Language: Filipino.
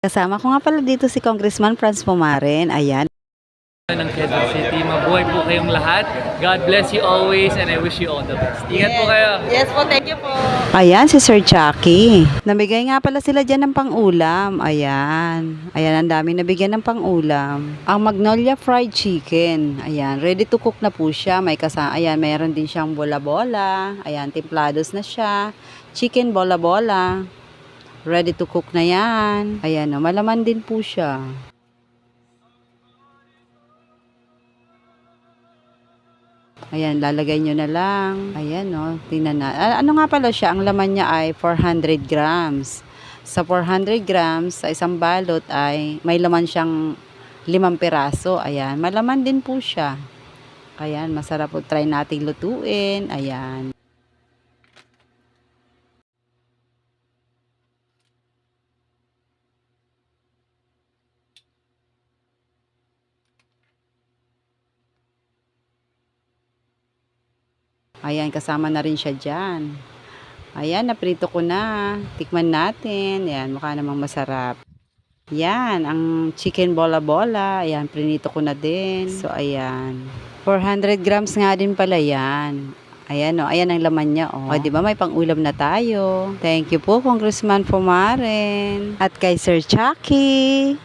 Kasama ko nga pala dito si Congressman Franz Pumaren. Ayan. Ng Quezon City. Mabuhay po kayong lahat. God bless you always and I wish you all the best. Ingat po kayo. Yes po, thank you po. Ayan, si Sir Chucky. Namigay nga pala sila dyan ng pang-ulam. Ayan. Ayan, ang dami nabigyan ng pang-ulam. Ang Magnolia Fried Chicken. Ayan, ready to cook na po siya. May ayan, mayroon din siyang bola-bola. Ayan, templados na siya. Chicken bola-bola. Ready to cook na yan. Ayan, o, malaman din po siya. Ayan, lalagay nyo na lang. Ayan, o, tingnan na. Ano nga pala siya? Ang laman niya ay 400 grams. Sa 400 grams, sa isang balot ay may laman siyang 5 piraso. Ayan, malaman din po siya. Ayan, masarap po. Try nating lutuin. Ayan. Ayan, kasama na rin siya dyan. Ayan, naprito ko na. Tikman natin. Ayan, mukha namang masarap. Yan, ang chicken bola-bola. Ayan, prinito ko na din. So, ayan. 400 grams nga din pala yan. Ayan, o. Ayan ang laman niya, o. O, diba may pang-ulam na tayo. Thank you po, Congressman Pumaren. At kay Sir Chucky.